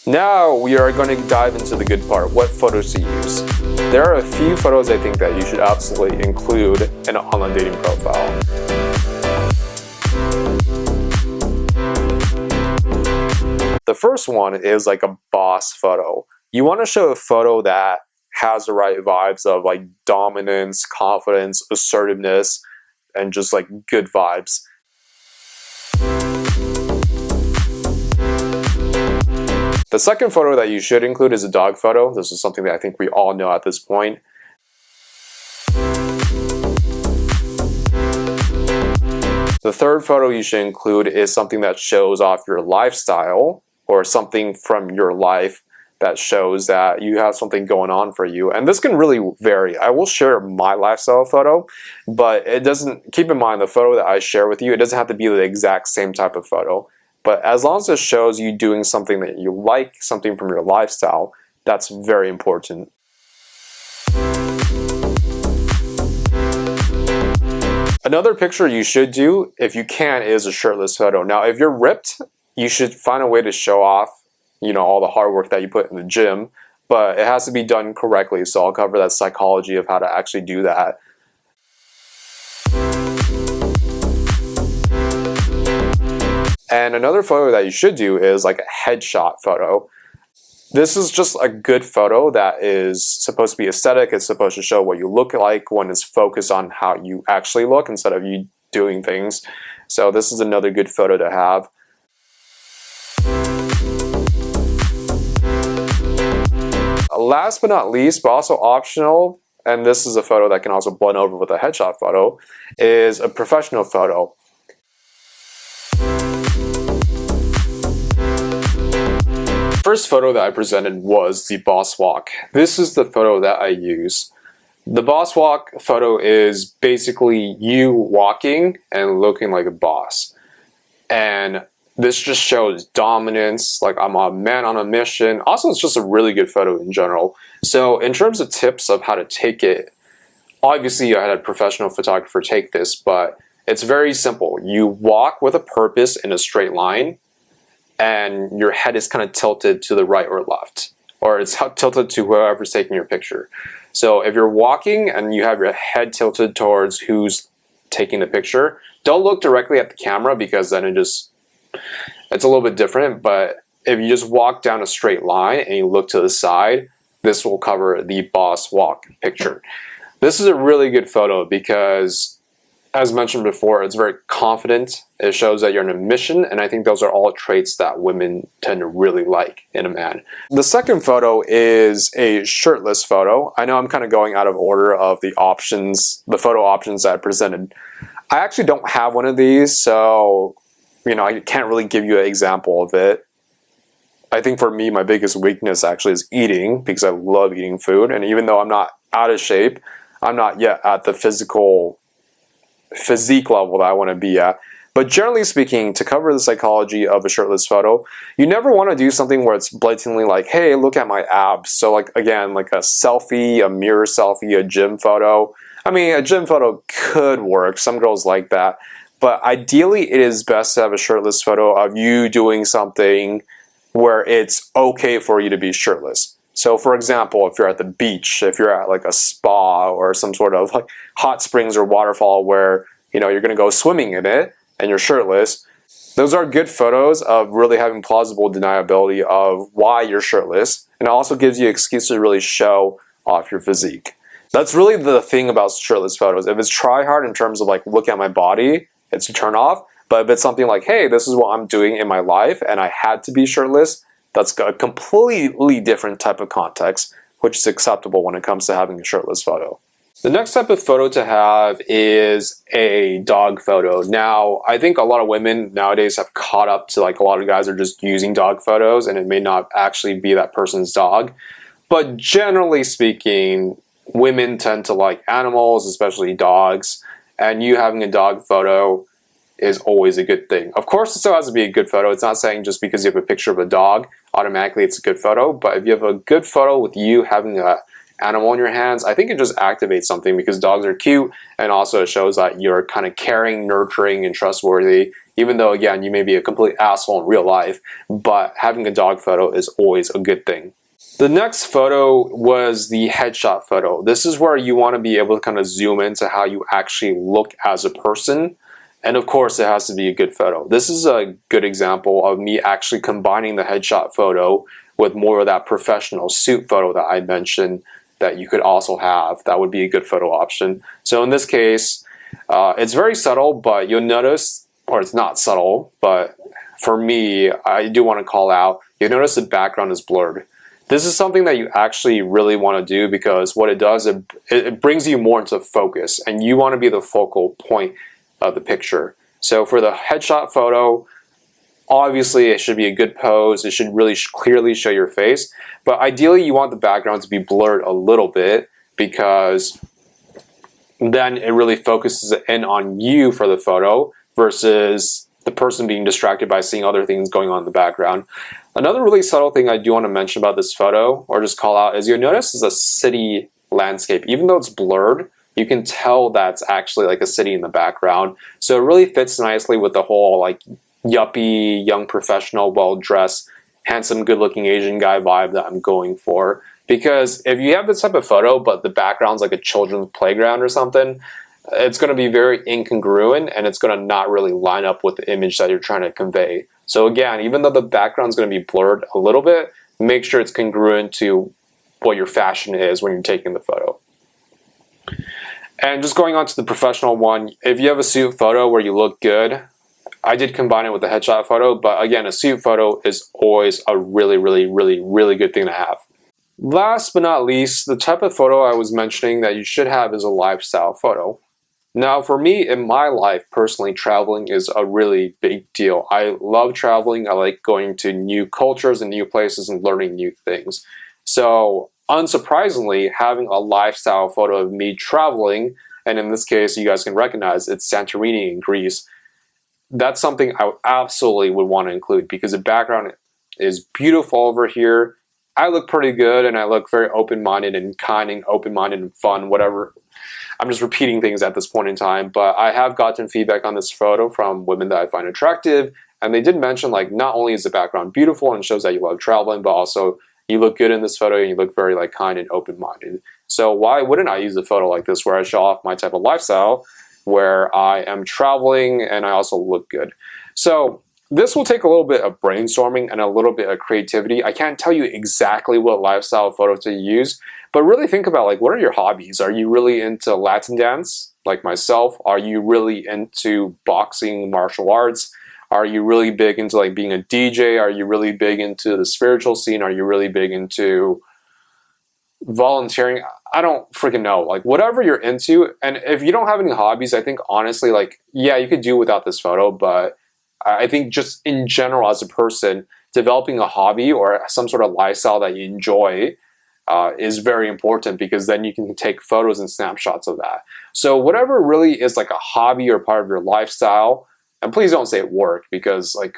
Now we are going to dive into the good part, what photos to use. There are a few photos I think that you should absolutely include in an online dating profile. The first one is like a boss photo. You want to show a photo that has the right vibes of like dominance, confidence, assertiveness, and just like good vibes. The second photo that you should include is a dog photo. This is something that I think we all know at this point. The third photo you should include is something that shows off your lifestyle or something from your life that shows that you have something going on for you. And this can really vary. I will share my lifestyle photo, but it doesn't, keep in mind the photo that I share with you, it doesn't have to be the exact same type of photo. But as long as it shows you doing something that you like, something from your lifestyle, that's very important. Another picture you should do, if you can, is a shirtless photo. Now, if you're ripped, you should find a way to show off, you know, all the hard work that you put in the gym, but it has to be done correctly. So I'll cover that psychology of how to actually do that. And another photo that you should do is like a headshot photo. This is just a good photo that is supposed to be aesthetic. It's supposed to show what you look like when it's focused on how you actually look instead of you doing things. So this is another good photo to have. Last but not least, but also optional, and this is a photo that can also blend over with a headshot photo, is a professional photo. First photo that I presented was the boss walk. This is the photo that I use. The boss walk photo is basically you walking and looking like a boss. And this just shows dominance, like I'm a man on a mission. Also, it's just a really good photo in general. So in terms of tips of how to take it, obviously I had a professional photographer take this, but it's very simple. You walk with a purpose in a straight line, and your head is kind of tilted to the right or left, or it's tilted to whoever's taking your picture. So if you're walking and you have your head tilted towards who's taking the picture, don't look directly at the camera because then it's a little bit different. But if you just walk down a straight line and you look to the side, this will cover the boss walk picture. This is a really good photo because, as mentioned before, it's very confident. It shows that you're on a mission, and I think those are all traits that women tend to really like in a man. The second photo is a shirtless photo. I know I'm kind of going out of order of the options, the photo options that I presented. I actually don't have one of these, so you know, I can't really give you an example of it. I think for me, my biggest weakness actually is eating, because I love eating food, and even though I'm not out of shape, I'm not yet at the physique level that I want to be at. But generally speaking, to cover the psychology of a shirtless photo, you never want to do something where it's blatantly like, hey, look at my abs. So like, again, like a selfie, a mirror selfie, a gym photo. I mean, a gym photo could work. Some girls like that. But ideally, it is best to have a shirtless photo of you doing something where it's okay for you to be shirtless. So for example, if you're at the beach, if you're at like a spa or some sort of like hot springs or waterfall where, you know, you're going to go swimming in it and you're shirtless, those are good photos of really having plausible deniability of why you're shirtless. And it also gives you an excuse to really show off your physique. That's really the thing about shirtless photos. If it's try hard in terms of like, look at my body, it's a turn off. But if it's something like, hey, this is what I'm doing in my life and I had to be shirtless, that's a completely different type of context, which is acceptable when it comes to having a shirtless photo. The next type of photo to have is a dog photo. Now, I think a lot of women nowadays have caught up to like a lot of guys are just using dog photos and it may not actually be that person's dog. But generally speaking, women tend to like animals, especially dogs, and you having a dog photo is always a good thing. Of course, it still has to be a good photo. It's not saying just because you have a picture of a dog, automatically it's a good photo. But if you have a good photo with you having an animal in your hands, I think it just activates something because dogs are cute, and also it shows that you're kind of caring, nurturing, and trustworthy. even though again you may be a complete asshole in real life, but having a dog photo is always a good thing. The next photo was the headshot photo. This is where you want to be able to kind of zoom into how you actually look as a person. And of course, it has to be a good photo. This is a good example of me actually combining the headshot photo with more of that professional suit photo that I mentioned that you could also have. That would be a good photo option. So in this case, it's very subtle, but you'll notice, or it's not subtle, but for me, I do want to call out, you'll notice the background is blurred. This is something that you actually really want to do because what it does, it brings you more into focus, and you want to be the focal point of the picture. So for the headshot photo, obviously it should be a good pose. It should really clearly show your face, but ideally you want the background to be blurred a little bit because then it really focuses in on you for the photo versus the person being distracted by seeing other things going on in the background. Another really subtle thing I do want to mention about this photo, or just call out, is you'll notice is a city landscape. Even though it's blurred, you can tell that's actually like a city in the background. So it really fits nicely with the whole like yuppie, young professional, well-dressed, handsome, good-looking Asian guy vibe that I'm going for. Because if you have this type of photo, but the background's like a children's playground or something, it's going to be very incongruent and it's going to not really line up with the image that you're trying to convey. So again, even though the background's going to be blurred a little bit, make sure it's congruent to what your fashion is when you're taking the photo. And just going on to the professional one, if you have a suit photo where you look good, I did combine it with the headshot photo, but again, a suit photo is always a really, really, really, really good thing to have. Last but not least, the type of photo I was mentioning that you should have is a lifestyle photo. Now, for me, in my life, personally, traveling is a really big deal. I love traveling. I like going to new cultures and new places and learning new things. So, unsurprisingly, having a lifestyle photo of me traveling, and in this case, you guys can recognize it's Santorini in Greece, that's something I absolutely would want to include because the background is beautiful over here. I look pretty good and I look very open-minded and kind and open-minded and fun, whatever. I'm just repeating things at this point in time, but I have gotten feedback on this photo from women that I find attractive, and they did mention like not only is the background beautiful and shows that you love traveling, but also you look good in this photo and you look very like kind and open-minded. So why wouldn't I use a photo like this where I show off my type of lifestyle, where I am traveling and I also look good? So this will take a little bit of brainstorming and a little bit of creativity. I can't tell you exactly what lifestyle photo to use, but really think about like, what are your hobbies? Are you really into Latin dance like myself? Are you really into boxing, martial arts? Are you really big into like being a DJ? Are you really big into the spiritual scene? Are you really big into volunteering? I don't freaking know. Like whatever you're into, and if you don't have any hobbies, I think honestly, like, yeah, you could do without this photo, but I think just in general as a person, developing a hobby or some sort of lifestyle that you enjoy is very important because then you can take photos and snapshots of that. So whatever really is like a hobby or part of your lifestyle, and please don't say work because like,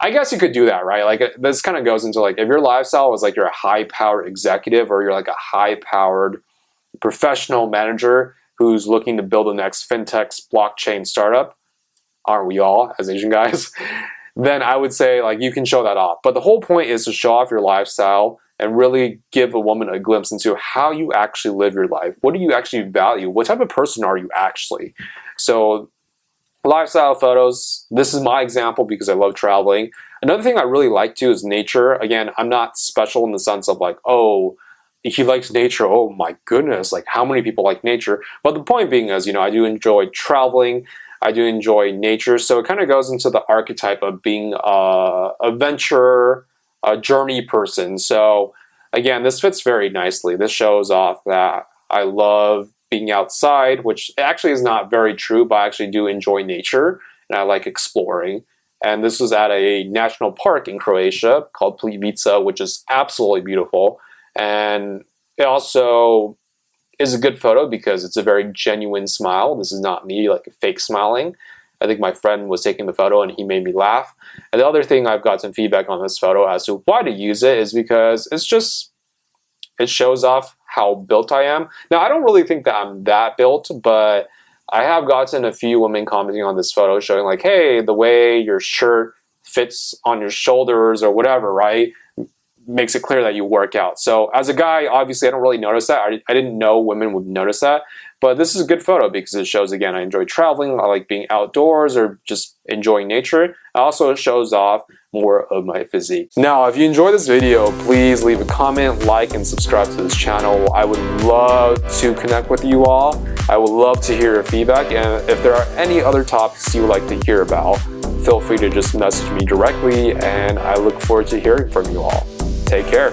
I guess you could do that, right? Like this kind of goes into like, if your lifestyle is like you're a high-powered executive or you're like a high-powered professional manager who's looking to build the next fintech blockchain startup, aren't we all as Asian guys? Then I would say like you can show that off. But the whole point is to show off your lifestyle and really give a woman a glimpse into how you actually live your life. What do you actually value? What type of person are you actually? So lifestyle photos, this is my example because I love traveling. Another thing I really like too is nature. Again, I'm not special in the sense of like, oh, he likes nature. Oh my goodness, like how many people like nature? But the point being is, you know, I do enjoy traveling. I do enjoy nature. So it kind of goes into the archetype of being a adventurer, a journey person. So again, this fits very nicely. This shows off that I love being outside, which actually is not very true, but I actually do enjoy nature and I like exploring. And this was at a national park in Croatia called Plivica, which is absolutely beautiful. And it also is a good photo because it's a very genuine smile. This is not me like fake smiling. I think my friend was taking the photo and he made me laugh. And the other thing I've got some feedback on this photo as to why to use it is because it shows off how built I am. Now, I don't really think that I'm that built, but I have gotten a few women commenting on this photo showing like, hey, the way your shirt fits on your shoulders or whatever, right? Makes it clear that you work out. So as a guy, obviously I don't really notice that. I didn't know women would notice that. But this is a good photo because it shows, again, I enjoy traveling, I like being outdoors or just enjoying nature. Also, it shows off more of my physique. Now, if you enjoyed this video, please leave a comment, like, and subscribe to this channel. I would love to connect with you all. I would love to hear your feedback. And if there are any other topics you would like to hear about, feel free to just message me directly. And I look forward to hearing from you all. Take care.